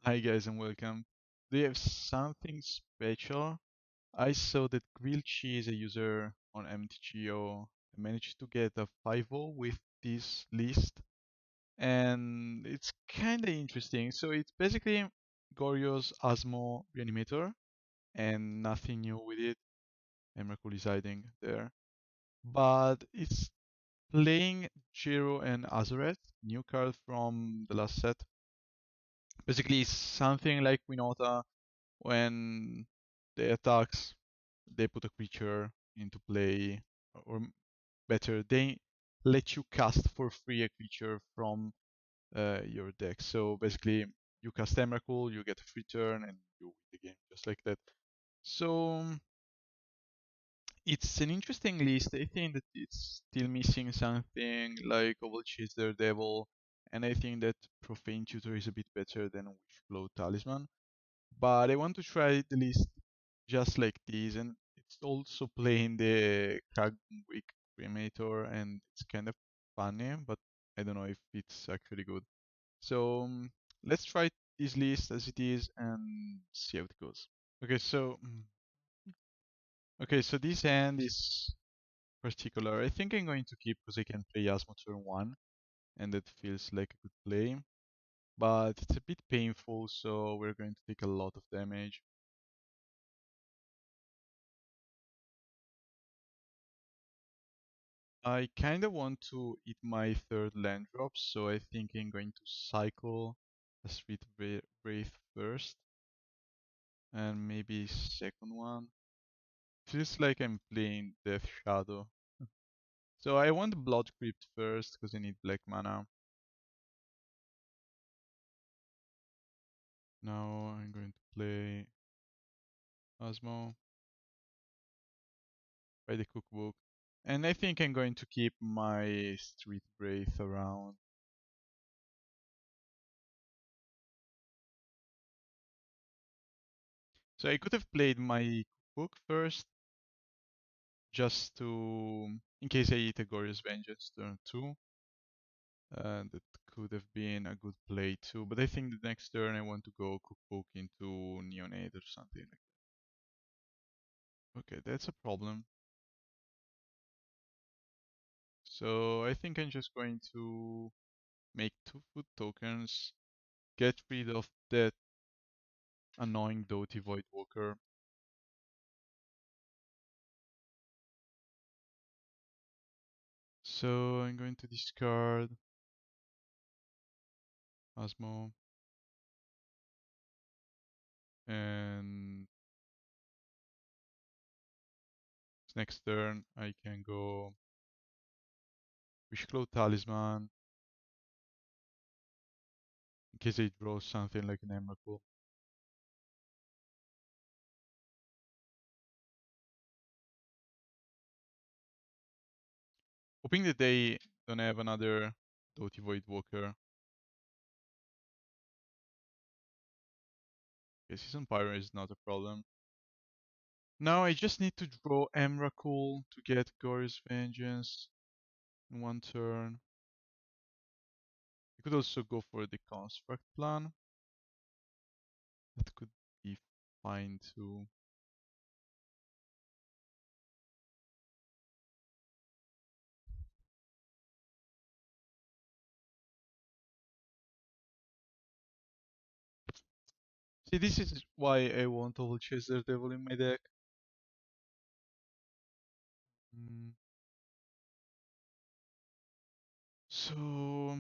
Hi guys and welcome. Do you have something special? I saw that Grilled Cheese, a user on MTGO, managed to get a 5-0 with this list, and it's kinda interesting. So it's basically Goryo's Asmo Reanimator, and nothing new with it. Emrakul is hiding there. But it's playing Djeru and Hazoret, new card from the last set. Basically, it's something like Winota when they attacks, they put a creature into play, or better, they let you cast for free a creature from your deck. So basically, you cast Emrakul, you get a free turn, and you win the game just like that. So it's an interesting list. I think that it's still missing something like Oval Chaser Devil, and I think that Profane Tutor is a bit better than Wishclaw Talisman. But I want to try the list just like this, and it's also playing the Cragganwick Cremator, and it's kind of funny, but I don't know if it's actually good. So let's try this list as it is and see how it goes. Okay, so okay, so this hand is particular. I think I'm going to keep because I can play Asmo turn one, and that feels like a good play. But it's a bit painful, so we're going to take a lot of damage. I kind of want to eat my third land drop, so I think I'm going to cycle a Street Wraith first, and maybe second one. Feels like I'm playing Death Shadow. So I want Blood Crypt first, because I need black mana. Now I'm going to play Asmo by the cookbook. And I think I'm going to keep my Street Wraith around. So I could have played my cookbook first, just to, in case I eat a Goryo's Vengeance turn 2. That could have been a good play too, but I think the next turn I want to go Cookbook into Neonate or something like that. Okay, that's a problem. So I think I'm just going to make 2 food tokens, get rid of that annoying Doty Voidwalker. So I'm going to discard Asmo, and next turn I can go Wishclaw Talisman in case I draw something like an Emrakul. Hoping that they don't have another Doty Voidwalker. Okay, Season Pyro is not a problem. Now I just need to draw Emrakul to get Goryo's Vengeance in one turn. You could also go for the Construct plan. That could be fine too. See, this is why I want Oval Chaser Devil in my deck. Mm. So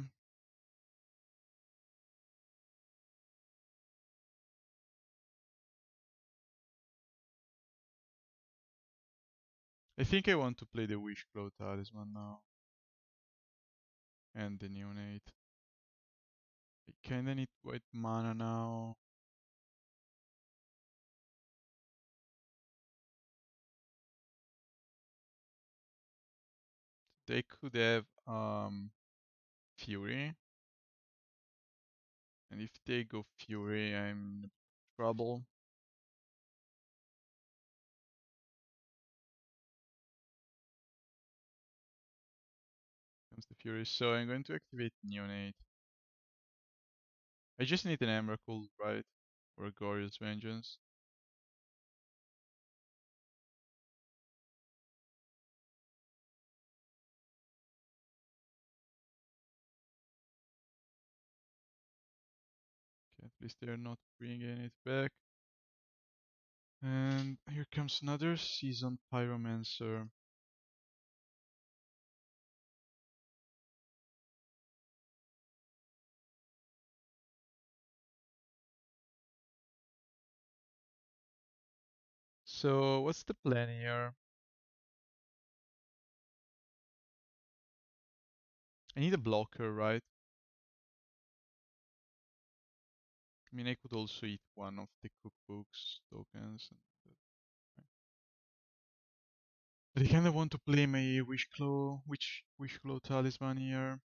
I think I want to play the Wishclaw Talisman now. And the Neonate. I kinda need white mana now. They could have Fury. And if they go Fury, I'm in trouble. Comes the Fury. So I'm going to activate Neonate. I just need an Emrakul, right? Or a Goryo's Vengeance. Okay, at least they're not bringing it back. And here comes another Seasoned Pyromancer. So what's the plan here? I need a blocker, right? I mean, I could also eat one of the cookbooks tokens. But I kind of want to play my Wishclaw Talisman here.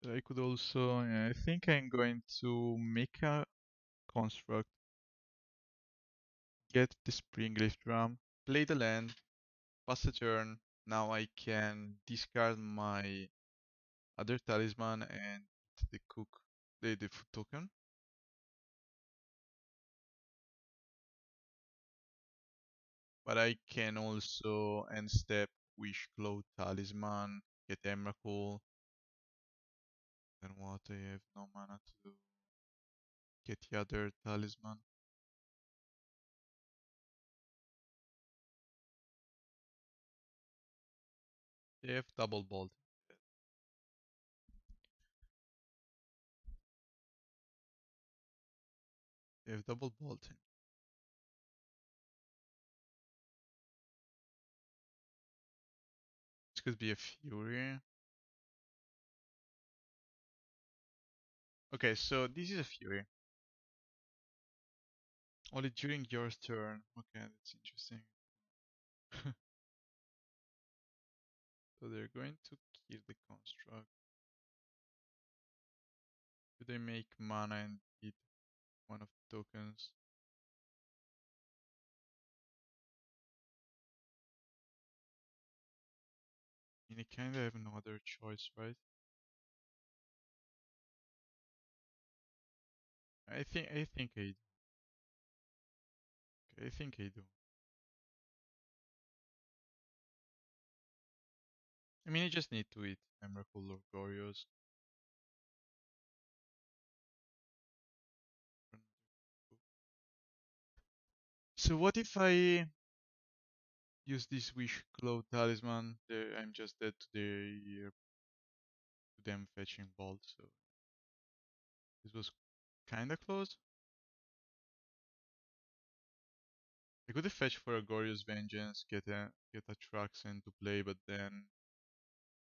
I could also, yeah, I think I'm going to make a construct, get the Springleaf Drum, play the land, pass the turn. Now I can discard my other talisman and the food token. But I can also end step Wishclaw Talisman, get Emrakul. Then what? I have no mana to get the other talisman. They have double bolt. They have double bolting. This could be a Fury. Okay, so this is a Fury. Only during your turn. Okay, that's interesting. So they're going to kill the construct. Do they make mana and eat one of the tokens? I mean, I kinda have no other choice, right? I think I do. Okay, I think I do. I mean, I just need to eat Emrakul or Goryos. So what if I use this Wishclaw Talisman? I'm just dead to them fetching Bolt, so this was kinda close. I could have fetched for a Goryo's Vengeance, get a Atraxa into play, but then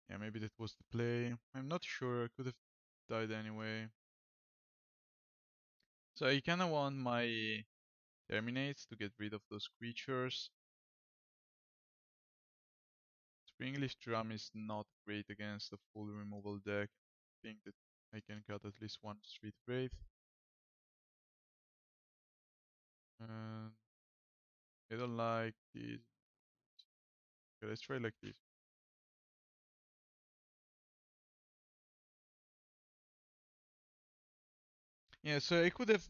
yeah, maybe that was the play. I'm not sure. I could have died anyway. So I kinda want my Terminates to get rid of those creatures. Springleaf Drum is not great against a full removal deck. I think that I can cut at least one Street Wraith. And I don't like this. Okay, let's try like this. Yeah, so I could have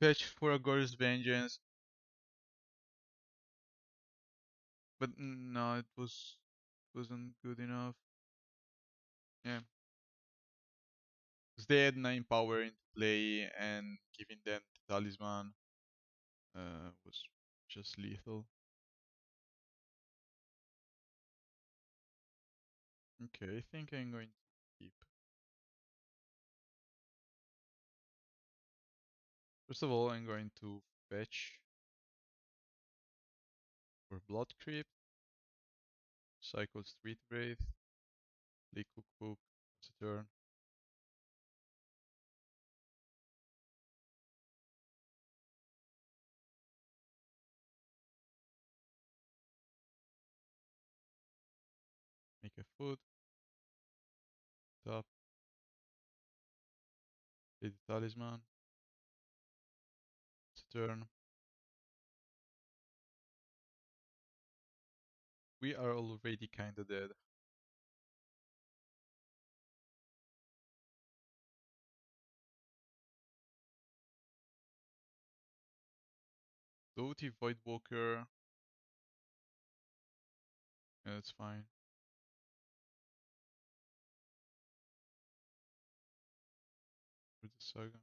fetched for a Gorgeous Vengeance, but no, wasn't good enough. Yeah, because they had 9 power into play, and giving them the talisman was just lethal. Okay, I think I'm going to keep. First of all, I'm going to fetch for Blood Crypt, cycle Street Wraith, play Cookbook, it's a turn. Make a food, top, play the talisman, it's a turn. We are already kinda dead. Doty, Voidwalker. Yeah, that's fine. For the saga.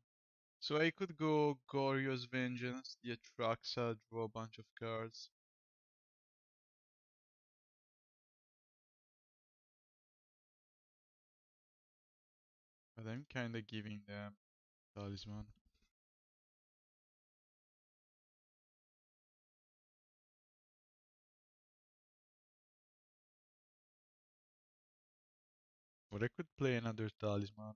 So I could go Goryo's Vengeance, the Atraxa, draw a bunch of cards. But I'm kinda giving them Talisman. Or I could play another Talisman.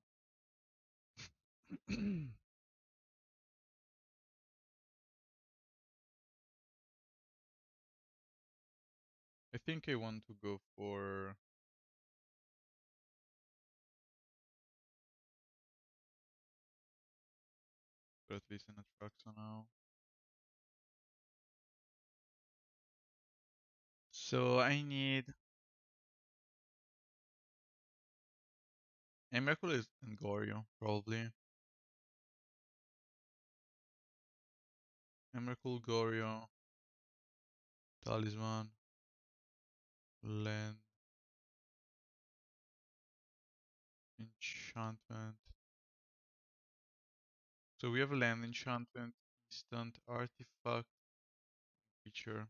I think I want to go for at least an Atraxa now. So I need Emrakul and Goryo, probably. Emrakul, Goryo, Talisman, Land, Enchantment. So we have a Land Enchantment, Instant, Artifact, Creature.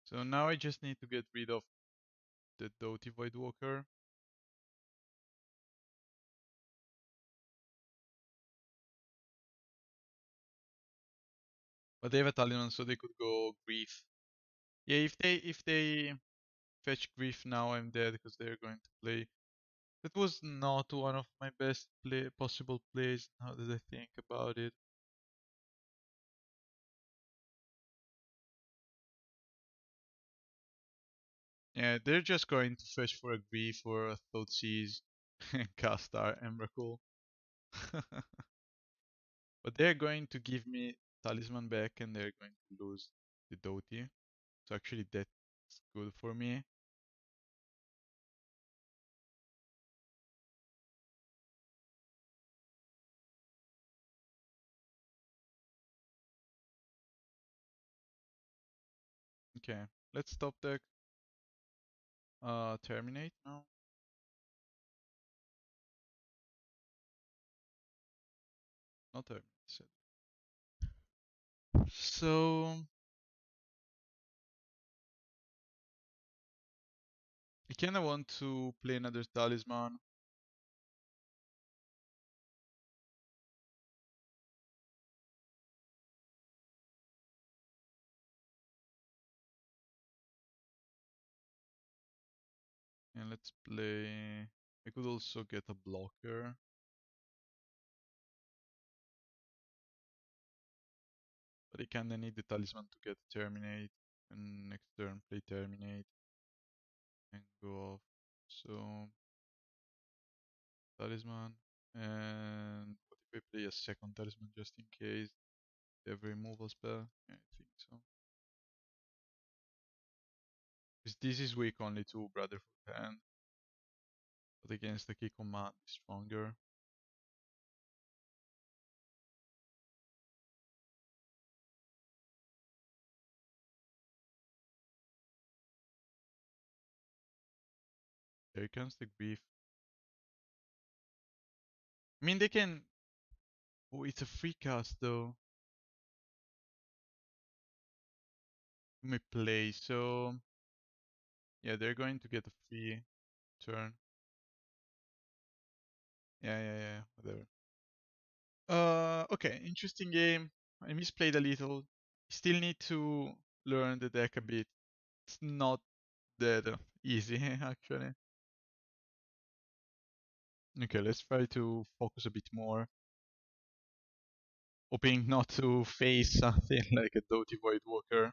So now I just need to get rid of the Doty Voidwalker. But they have a Talisman, so they could go Grief. Yeah, if they fetch Grief now, I'm dead because they're going to play. That was not one of my best possible plays. Now that I think about it. Yeah, they're just going to fetch for a Grief or a Thoughtseize and cast our Emrakul. But they're going to give me Talisman back and they're going to lose the Doty. So actually that's good for me. Okay, let's stop deck. Terminate now. Not terminate. So I kinda want to play another Talisman. And let's play. I could also get a blocker. But I kinda need the Talisman to get Terminate. And next turn play Terminate. And go off. So Talisman. And what if I play a second Talisman just in case? They have a removal spell? Yeah, I think so. Because this is weak only to Brotherhood hand. But against the key command is stronger. Here comes the Grief. I mean, they can. Oh, it's a free cast though. You may play, so yeah, they're going to get a free turn. Yeah, whatever. Okay, interesting game. I misplayed a little. Still need to learn the deck a bit. It's not that easy, actually. Okay, let's try to focus a bit more. Hoping not to face something like a Doty Voidwalker.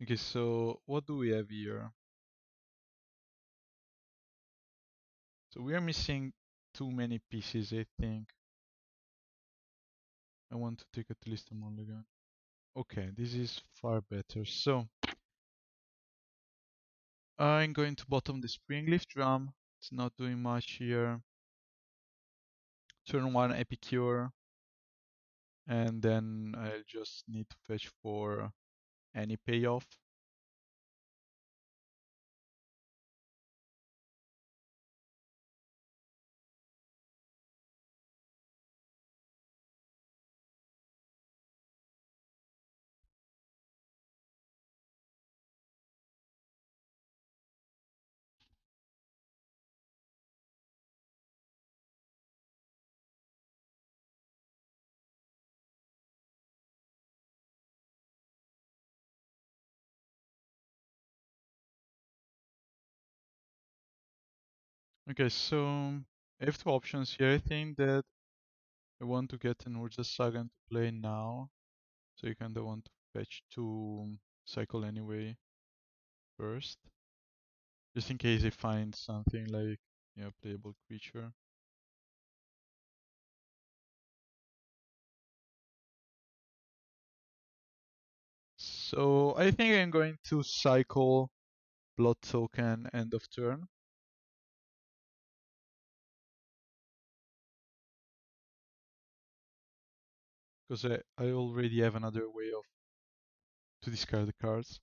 Okay, so what do we have here? So we are missing too many pieces, I think. I want to take at least a mulligan. Okay, this is far better. So I'm going to bottom the Springleaf Drum. It's not doing much here. Turn 1 Epicure. And then I'll just need to fetch for any payoff. Okay, so I have two options here. I think that I want to get an Urza Saga to play now. So you kinda want to fetch to cycle anyway first. Just in case I find something like, playable creature. So I think I'm going to cycle Blood Token end of turn. Because I already have another way of to discard the cards.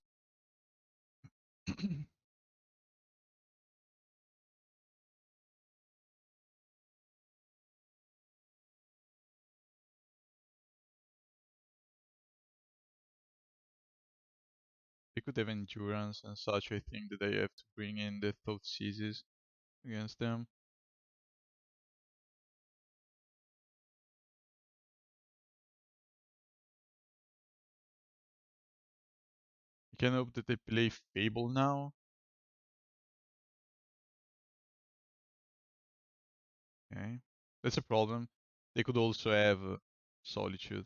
They could have endurance and such. I think that I have to bring in the Thought Seizes against them. I can hope that they play Fable now. Okay, that's a problem. They could also have Solitude.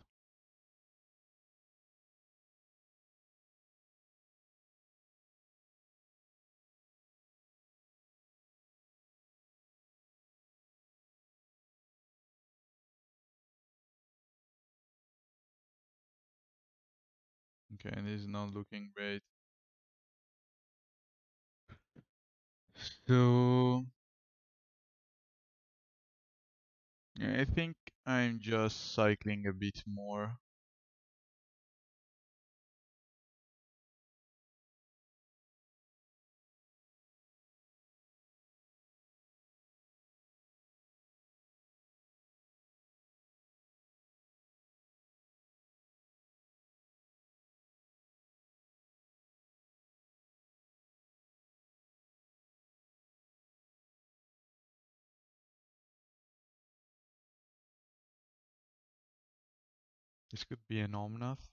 Okay, and this is not looking great. So yeah, I think I'm just cycling a bit more. This could be an Omnath.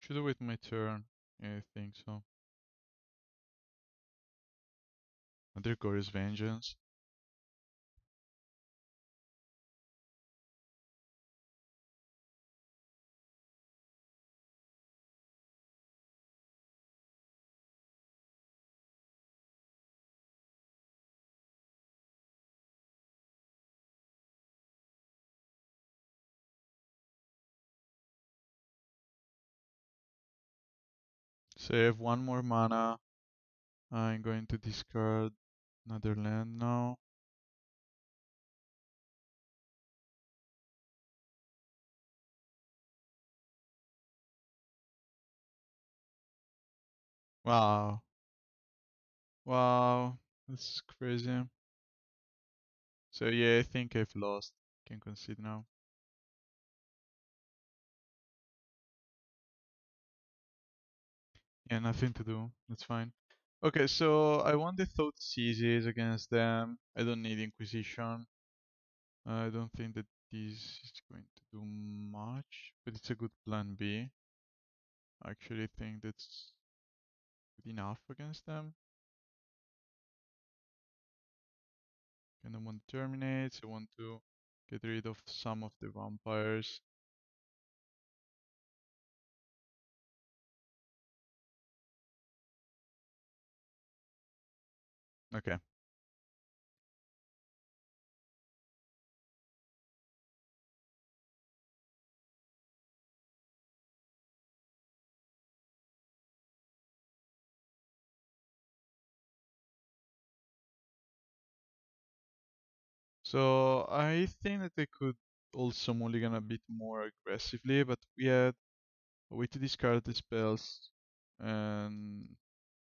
Should do with my turn. Yeah, I think so. Another Goryo's Vengeance. So I have one more mana. I'm going to discard another land now. Wow. Wow. That's crazy. So yeah, I think I've lost. Can concede now. Yeah, nothing to do. That's fine. Okay, so I want the Thought Seizes against them. I don't need Inquisition. I don't think that this is going to do much, but it's a good plan B. I actually think that's good enough against them. And I want to terminate. I want to get rid of some of the vampires. Okay. So I think that they could also mulligan a bit more aggressively, but we had a way to discard the spells and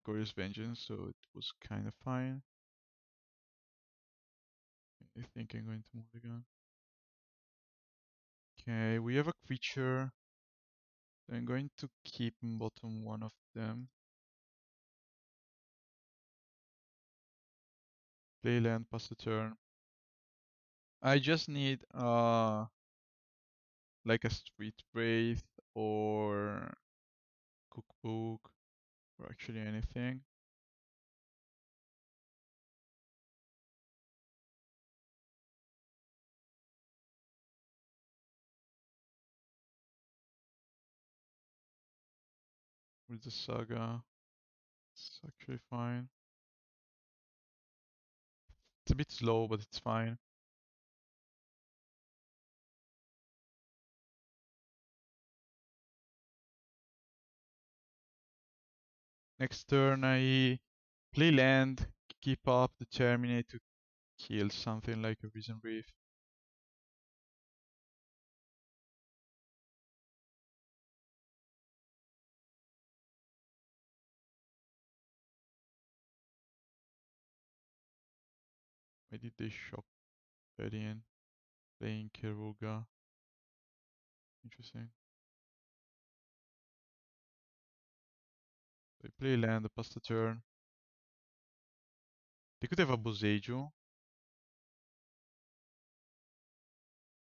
Goryo's Vengeance, so it was kind of fine. I think I'm going to mulligan. Okay, we have a creature. So I'm going to keep in bottom one of them. Play land, pass the turn. I just need like a Street Wraith or Cookbook or actually anything. With the Saga, it's actually fine. It's a bit slow, but it's fine. Next turn I play land, keep up the Terminate to kill something like a Risen Reef. Why did they shop Varian? Playing Keruga. Interesting. I play land, pass the turn. They could have a Boseiju.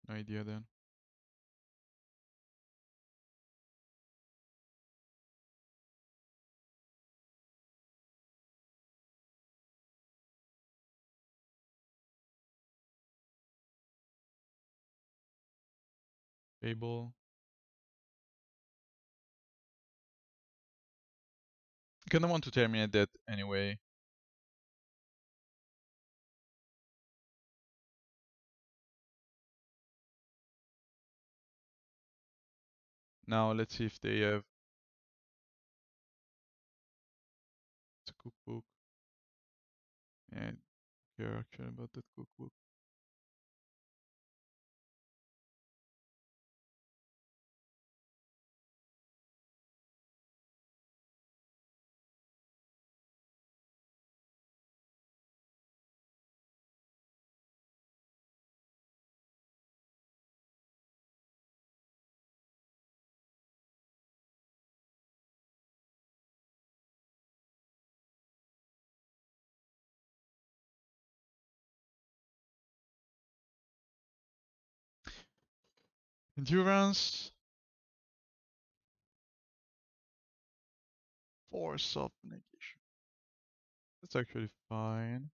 No idea then. Fable. Kinda want to terminate that anyway. Now let's see if they have a cookbook. Yeah, I care actually about that cookbook. Endurance. Force of negation. That's actually fine.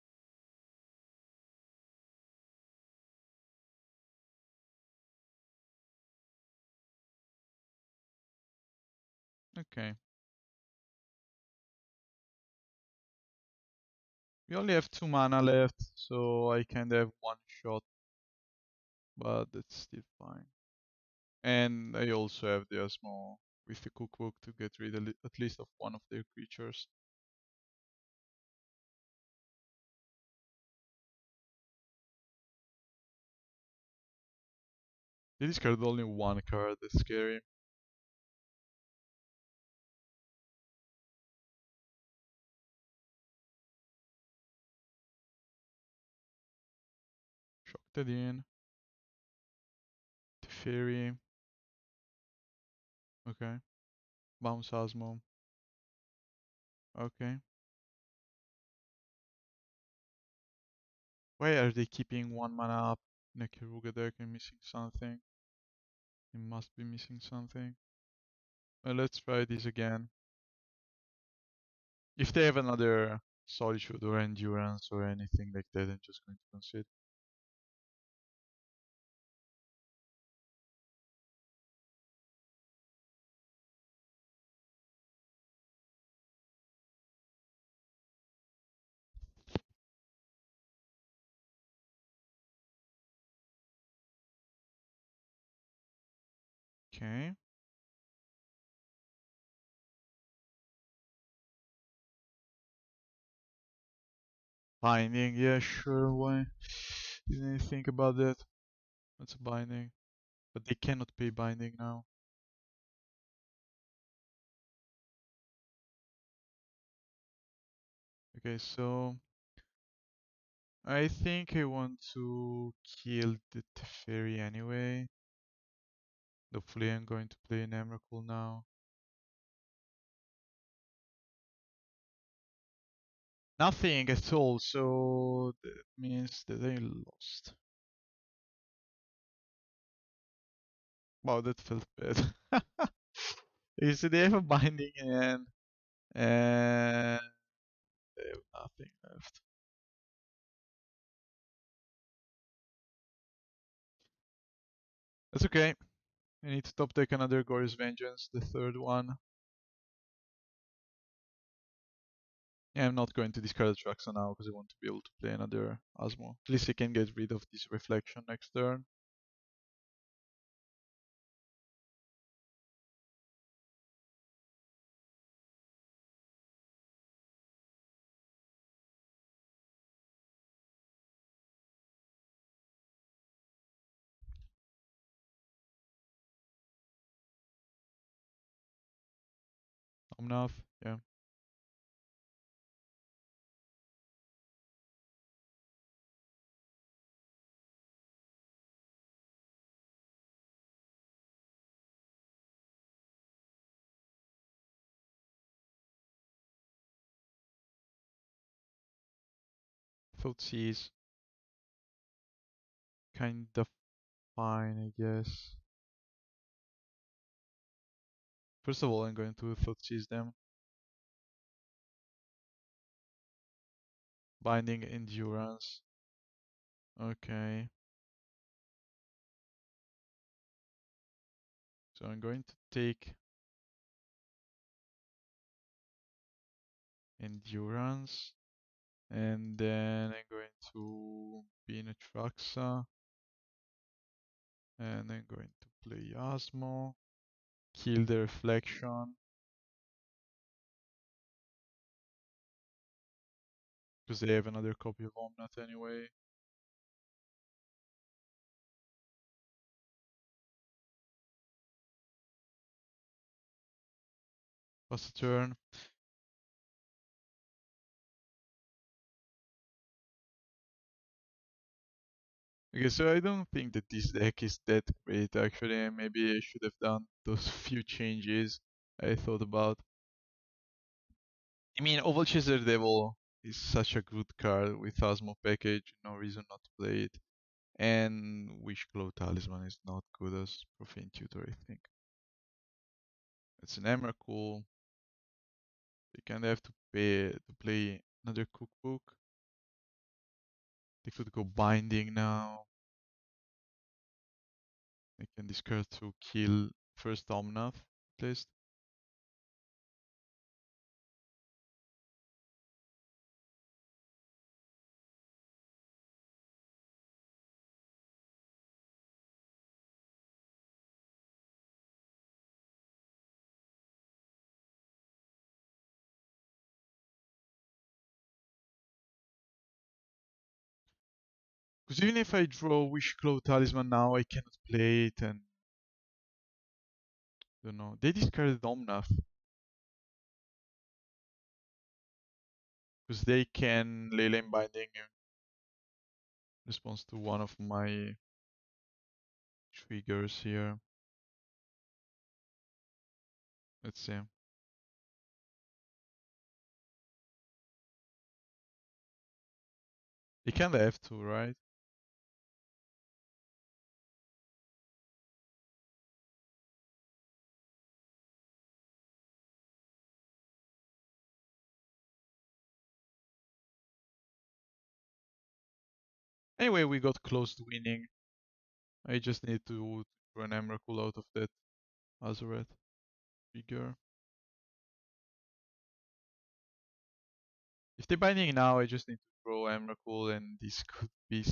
Okay. We only have 2 mana left, so I can have one shot, but that's still fine. And I also have the Asmo with the cookbook to get rid at least of one of their creatures. They discarded only one card, that's scary. Put in. Teferi. Okay. Bounce Asmo. Okay. Why are they keeping 1 mana up in a Keruga deck and missing something? It must be missing something. Well, let's try this again. If they have another Solitude or Endurance or anything like that, I'm just going to consider. Okay. Binding, yeah, sure, why? Didn't even think about that. That's a binding. But they cannot pay binding now. Okay, so I think I want to kill the Teferi anyway. Hopefully I'm going to play an Emrakul now. Nothing at all, so that means that I lost. Wow, that felt bad. Okay, so they have a binding and they have nothing left. That's okay. I need to top deck another Goryo's Vengeance, the third one. Yeah, I'm not going to discard Atraxa now because I want to be able to play another Asmo. At least I can get rid of this reflection next turn. Omnath, yeah. Thoughtseize. Kind of fine, I guess. First of all, I'm going to Thoughtseize them. Binding Endurance. Okay. So I'm going to take Endurance. And then I'm going to be in Atraxa. And I'm going to play Asmo. Kill the Reflection. Because they have another copy of Omnath anyway. Pass a turn. Okay, so I don't think that this deck is that great actually. Maybe I should have done those few changes I thought about. I mean, Oval Chaser Devil is such a good card with Asmo package, no reason not to play it. And Wishclaw Talisman is not good as Profane Tutor, I think. It's an Emrakul. They kind of have to pay to play another cookbook. They could go Binding now. They can discard to kill first Omnath, at least. Because even if I draw Wishclaw Talisman now, I cannot play it, and I don't know. They discarded Omnath because they can Leyline Binding responds to one of my triggers here. Let's see. He can F2, right? Anyway, we got close to winning. I just need to throw an Emrakul out of that Hazoret figure. If they're binding now, I just need to throw Emrakul and this could be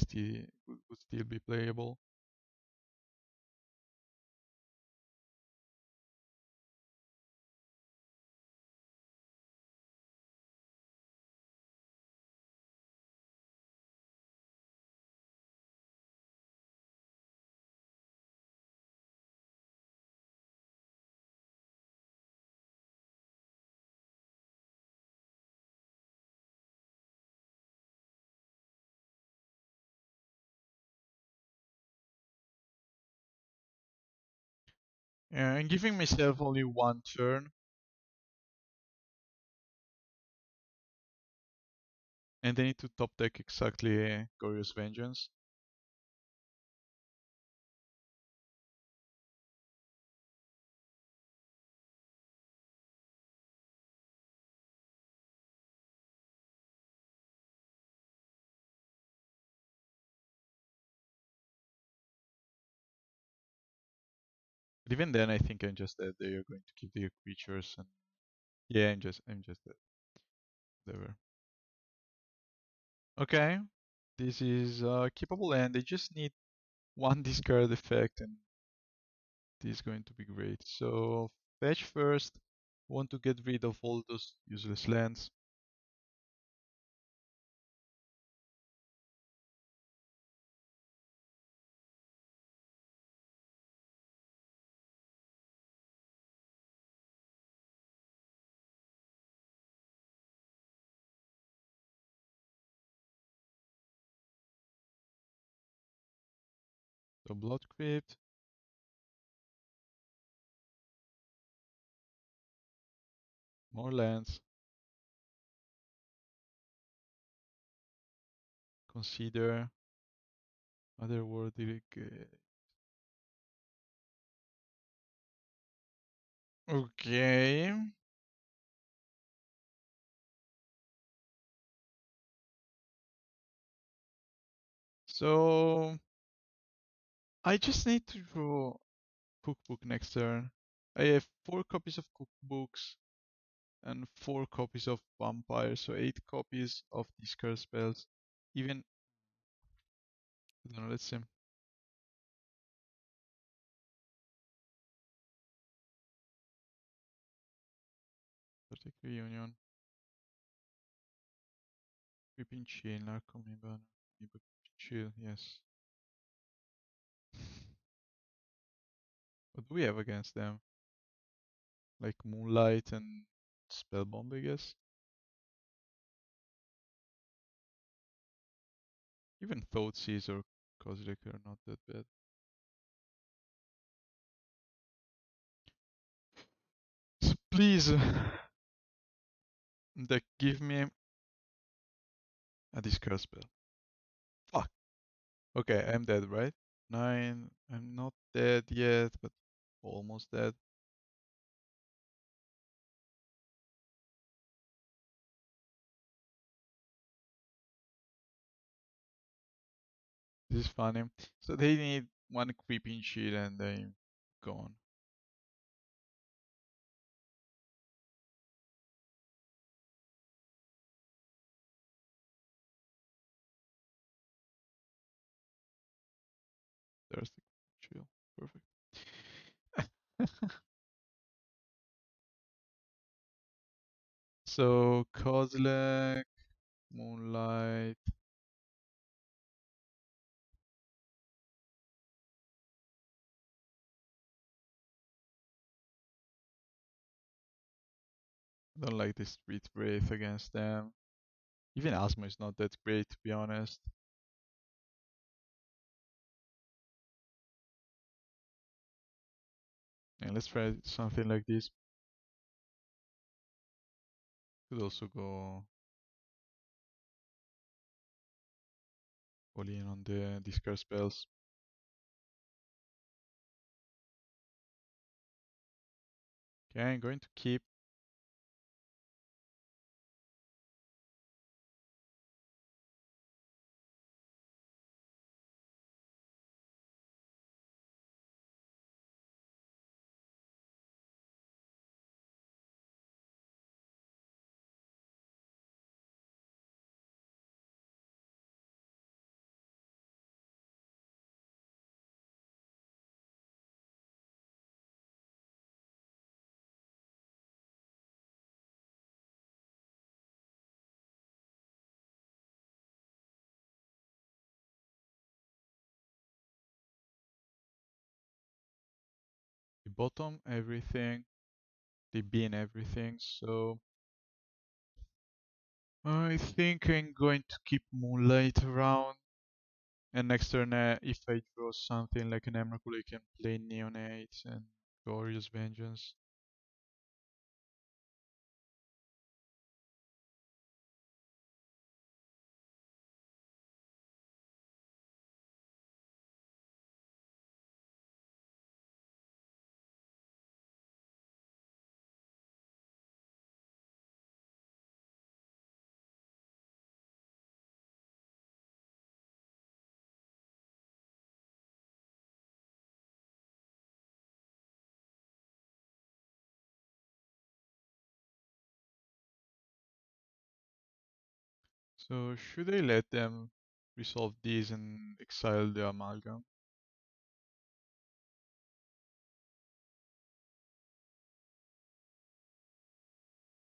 would still be playable. And giving myself only one turn. And I need to top deck exactly Goryo's Vengeance. But even then, I think I'm just dead. They are going to keep their creatures, and yeah, I'm just dead. Whatever. Okay, this is keepable, and they just need one discard effect, and this is going to be great. So fetch first. Want to get rid of all those useless lands. So Blood Crypt, more lands. Consider otherworldly. Okay. So I just need to draw cookbook next turn. I have 4 copies of cookbooks and 4 copies of vampire, so 8 copies of discard spells. Even I don't know, let's see. Protect Reunion. Creeping Chill, Narcomin Banner. Chill, yes. What do we have against them? Like Moonlight and Spellbomb, I guess. Even Thoughtseize or Kozilek are not that bad. So please, deck, give me a discard spell. Fuck. Okay, I'm dead, right? 9. I'm not dead yet, but almost dead. This is funny. So they need one creeping sheet and they're gone. There's the chill. Perfect. So Kozilek, Moonlight. I don't like this Street Wraith against them. Even Asmo is not that great, to be honest. And let's try something like this. Could also go all in on the discard spells. Okay, I'm going to keep. They bottom everything. They bin everything, so I think I'm going to keep Moonlight around. And next turn, if I draw something like an Emrakul, I can play Neonate and Goryo's Vengeance. So should I let them resolve these and exile the Amalgam?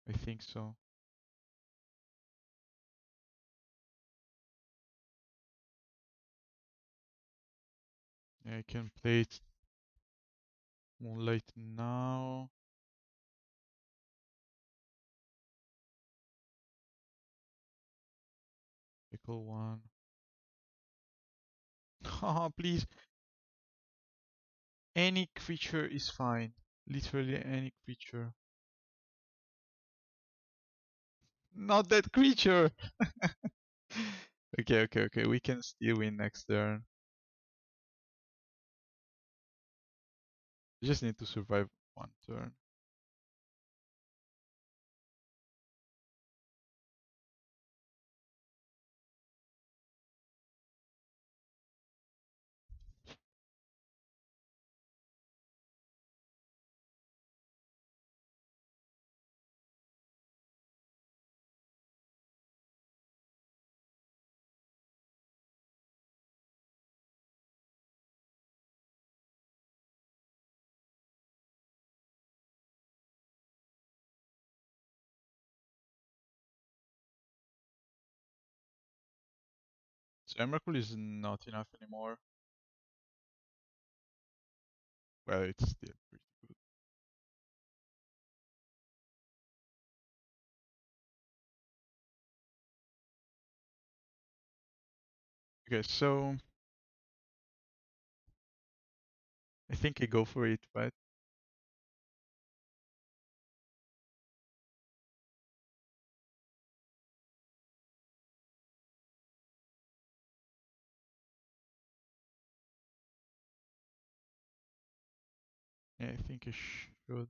I think so. Yeah, I can play it Moonlight now. Pickle one. Oh, please. Any creature is fine. Literally any creature. Not that creature! Okay. We can still win next turn. We just need to survive one turn. So Emrakul is not enough anymore. Well, it's still pretty good. Okay, so I think I go for it, right? Yeah, I think I should.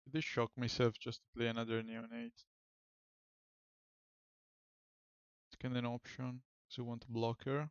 Did I shock myself just to play another Neonate? It's kind of an option. So I want a blocker.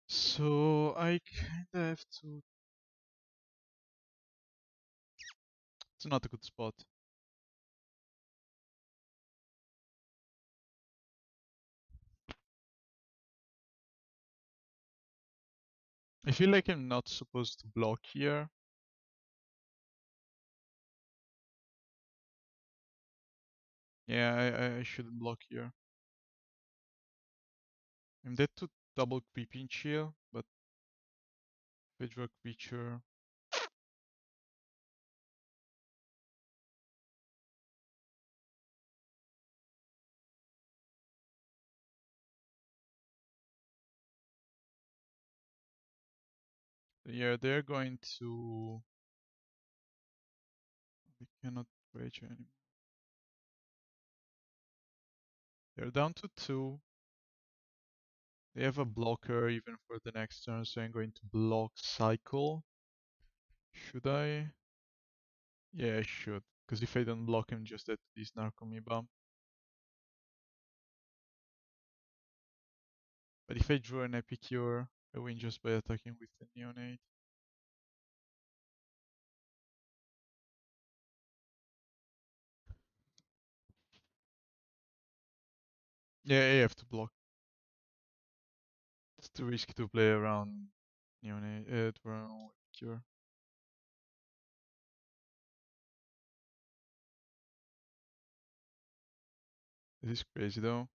So I kinda have to. It's not a good spot. I feel like I'm not supposed to block here. Yeah, I shouldn't block here. I'm dead to double creeping chill, but if I draw a creature. Yeah, they're going to. They cannot Dredge anymore. They're down to 2. They have a blocker even for the next turn, so I'm going to block Cycle. Should I? Yeah, I should. Because if I don't block him, just at this Narcomoeba. But if I draw an Epicure, I win just by attacking with the Neonate. Yeah, I have to block. It's too risky to play around Neonate, around Epicure. This is crazy though.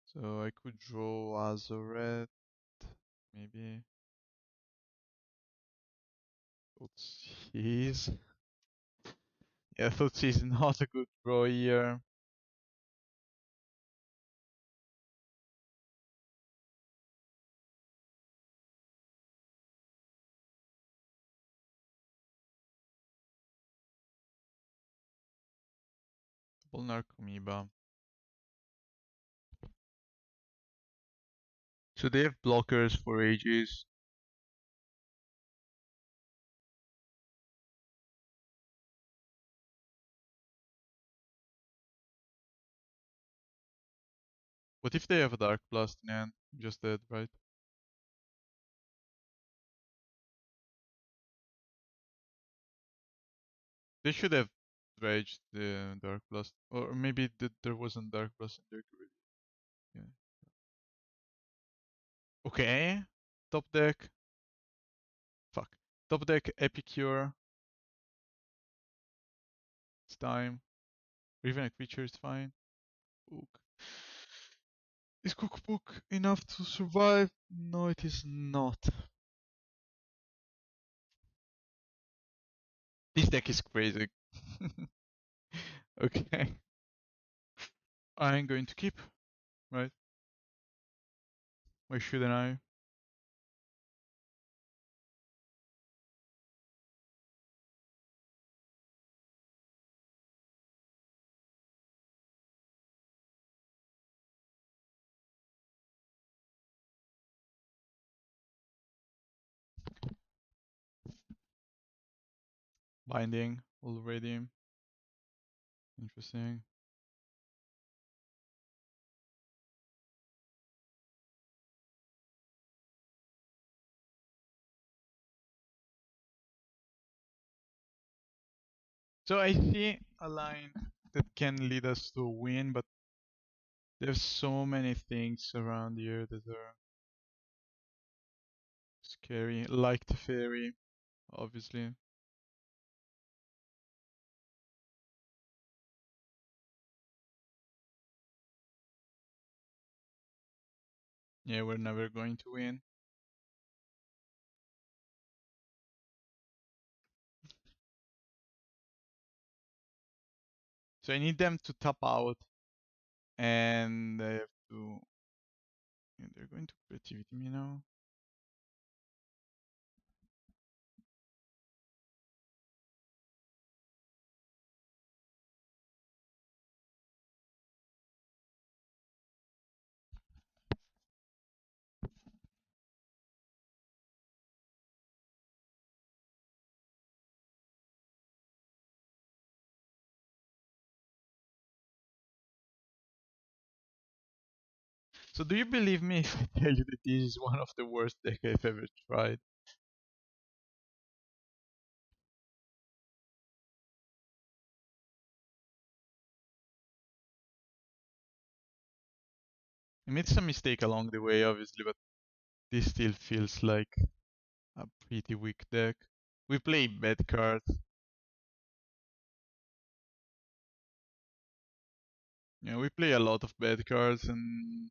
So I could draw Hazoret, maybe. Thoughtseize. Yeah, Thoughtseize is not a good draw here. Double Narcomoeba. So they have blockers for ages. What if they have a Dark Blast in hand? I'm just dead, right? They should have dredged the Dark Blast. Or maybe there wasn't Dark Blast in their grid. Yeah. Okay. Top deck. Fuck. Top deck Epicure. It's time. Or even a creature is fine. Ook. Is Cookbook enough to survive? No, it is not. This deck is crazy. Okay. I'm going to keep, right? Why shouldn't I? Binding already. Interesting. So I see a line that can lead us to a win, but there's so many things around here that are scary. Like the fairy, obviously. Yeah, we're never going to win. So I need them to tap out, and I have to. Yeah, they're going to creativity me now. So do you believe me if I tell you that this is one of the worst deck I've ever tried? I made some mistake along the way, obviously, but this still feels like a pretty weak deck. We play bad cards. Yeah, we play a lot of bad cards, and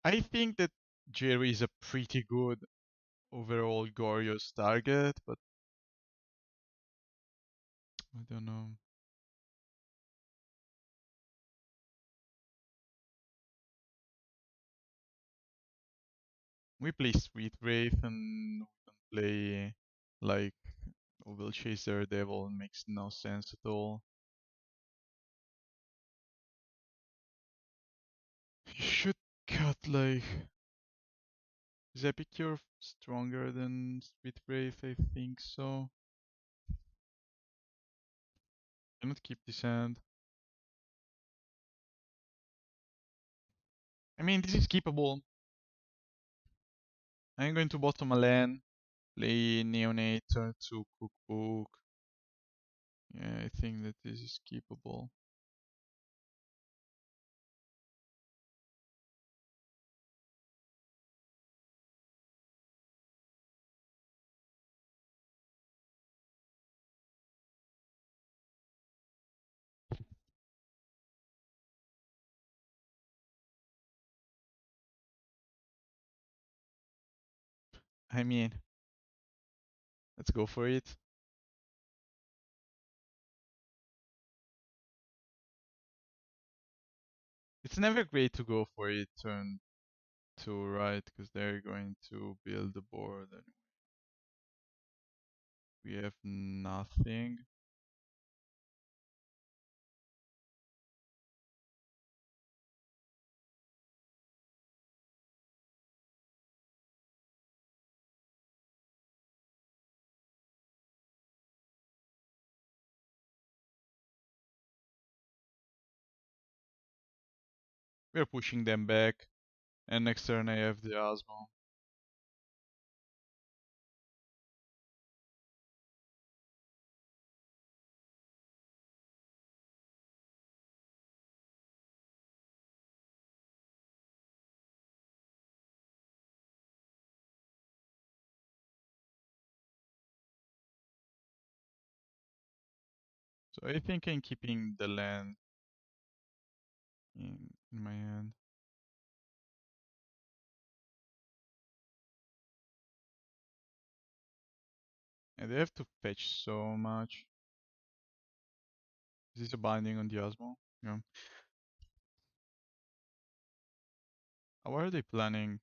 I think that Jerry is a pretty good overall Goryo's target, but I don't know. We play Street Wraith and we don't play like Will Chase Daredevil. Makes no sense at all. You should cut like. Is Epicure stronger than Street Wraith? I think so. Cannot keep this hand. I mean, this is keepable. I'm going to bottom a land, play Neonate, turn to Cookbook. Yeah, I think that this is keepable. I mean, let's go for it. It's never great to go for it turn 2, right? Because they're going to build the board and we have nothing. We're pushing them back. And next turn I have the Asmo. So I think I'm keeping the land in my hand. And they have to fetch so much. Is this a binding on the Asmo? Yeah. How are they planning?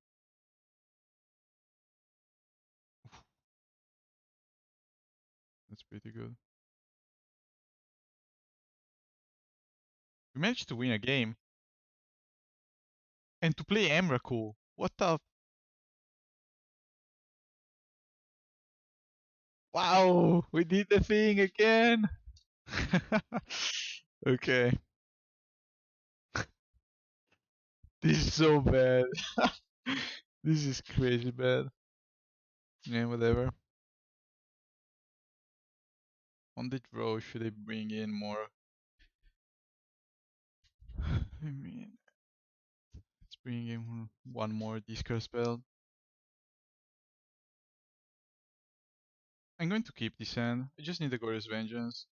That's pretty good. We managed to win a game. And to play Emrakul. What the? Wow! We did the thing again! Okay. This is so bad. This is crazy bad. Yeah, whatever. On the draw, should I bring in more? I mean, let's bring in one more discard spell. I'm going to keep this hand. I just need a Glorious Vengeance.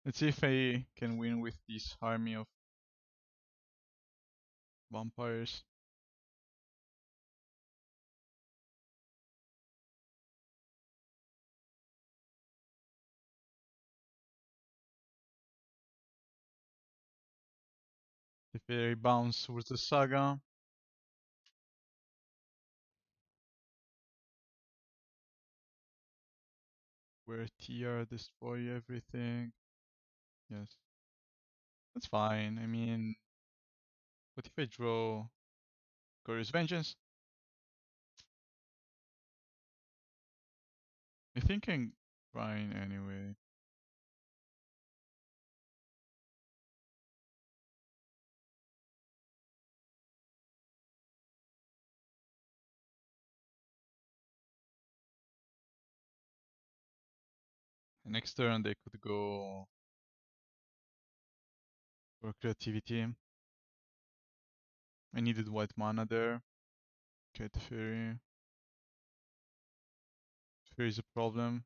Let's see if I can win with this army of vampires. The fairy bounce towards the saga. Where TR destroy everything. Yes. That's fine. I mean, what if I draw Goryo's Vengeance? I think I'm fine anyway. Next turn they could go for creativity. I needed white mana there. Okay, the fairy. Fairy is a problem.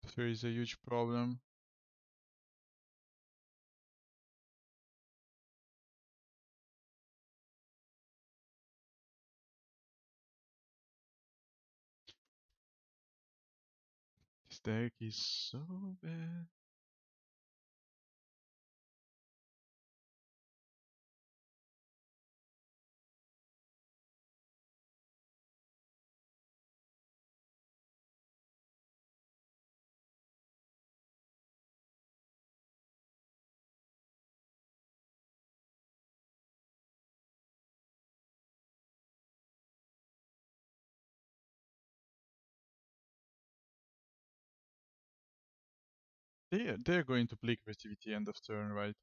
The fairy is a huge problem. This deck is so bad. They're going to play creativity end of turn, right?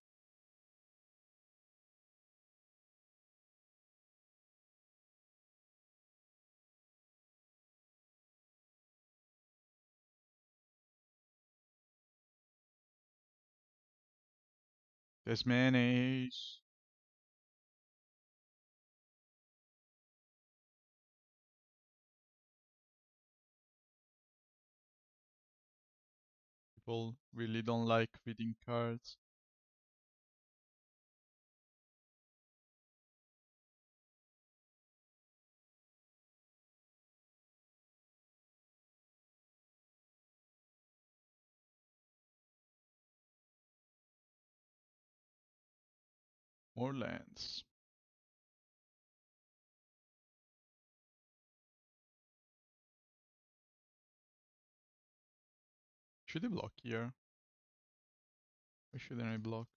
There's mayonnaise. People really don't like reading cards. More lands. Should I block here? Why shouldn't I block?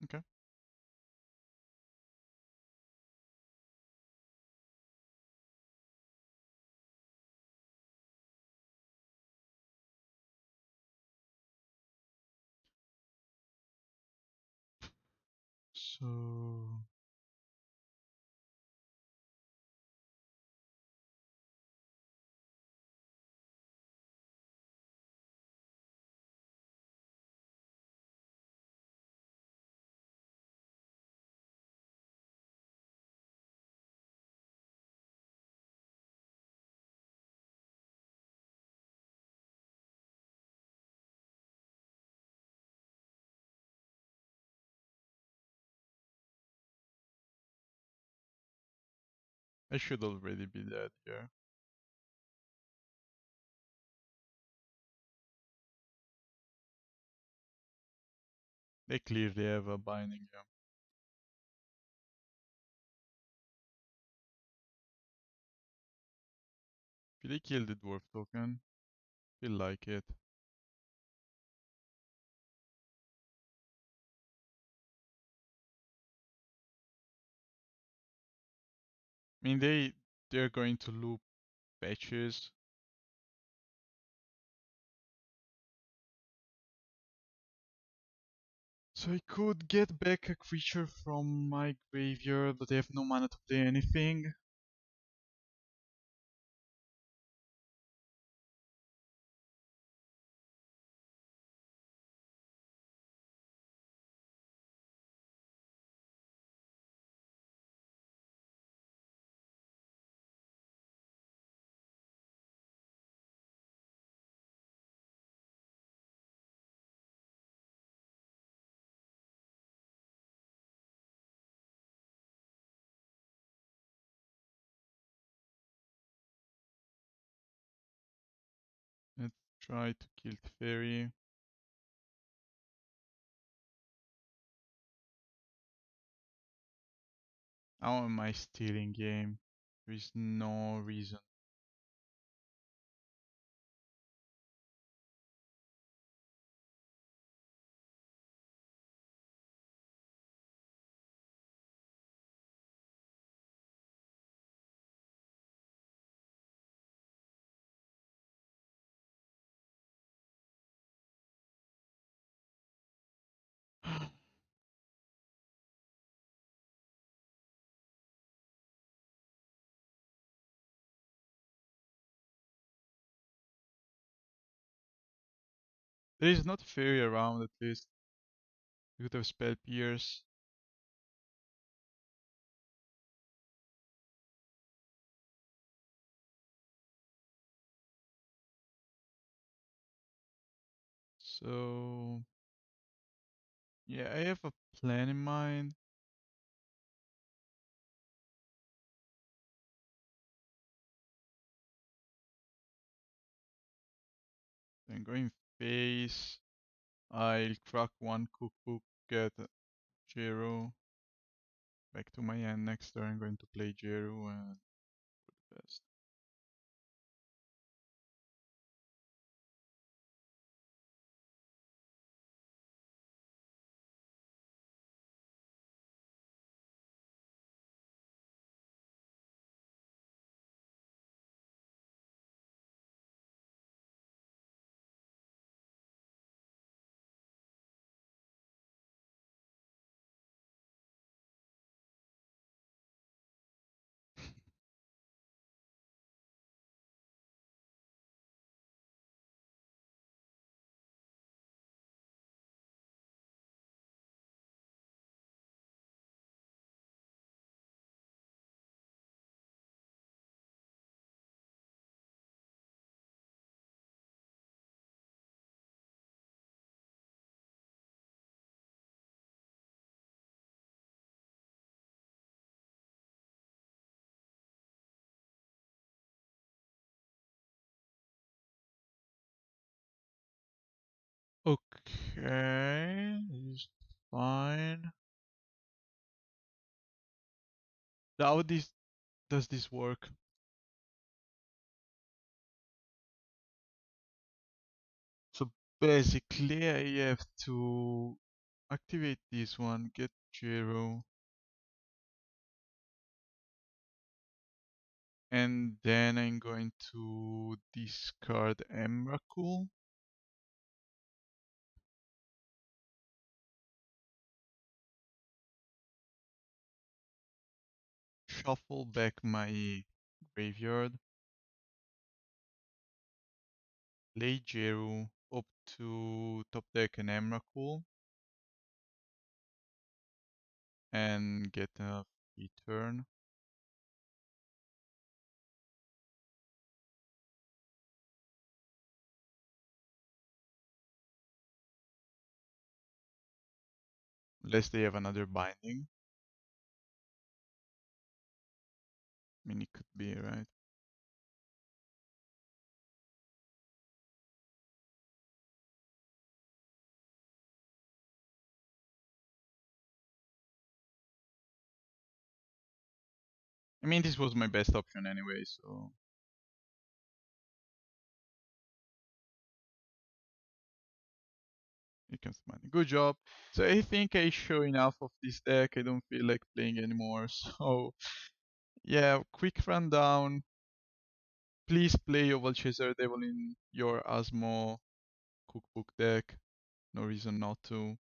Okay. So I should already be dead here. They clearly have a binding here. Did they kill the dwarf token? Feel like it. I mean they're going to loop patches. So I could get back a creature from my graveyard, but I have no mana to play anything. Try to kill the fairy. How am I stealing game? There is no reason. There is not fairy around at least. You could have spell pierce. So yeah, I have a plan in mind. Then going face. I'll crack one cookbook, get Djeru. Back to my hand next turn. I'm going to play Djeru and put best. Okay, is fine. How does this work? So basically, I have to activate this one, get Djeru, and then I'm going to discard Emrakul. Shuffle back my graveyard, play Djeru up to top deck an Emrakul, and get a free turn. Unless they have another binding. I mean, it could be, right? I mean, this was my best option anyway, so it comes to money. Good job. So I think I show enough of this deck. I don't feel like playing anymore. So yeah, quick rundown. Please play Oval Chaser Devil in your Asmo cookbook deck. No reason not to.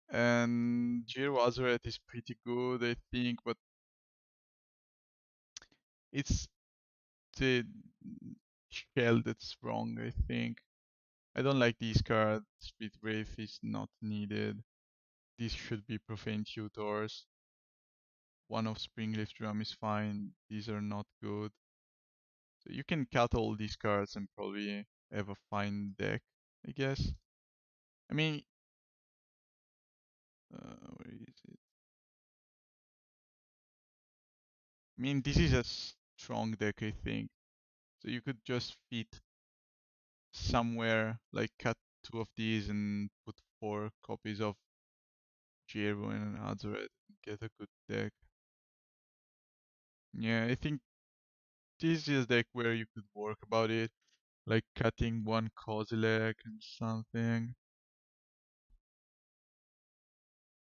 And Djeru Hazoret is pretty good, I think, but it's the shell that's wrong, I think. I don't like these cards. Street Wraith is not needed. These should be Profane Tutors. One of Springleaf Drum is fine. These are not good. So you can cut all these cards and probably have a fine deck, I guess. I mean, where is it? I mean, this is a strong deck, I think. So you could just fit somewhere, like cut 2 of these and put 4 copies of Djeru and Hazoret and get a good deck. Yeah, I think this is a deck where you could work about it, like cutting 1 Kozilek and something.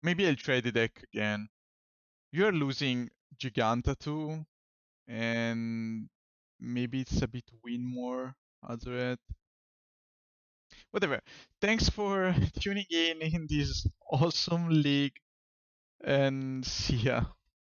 Maybe I'll trade the deck again. You're losing Giganta too, and maybe it's a bit win more, Hazoret. Whatever. Thanks for tuning in this awesome league, and see ya.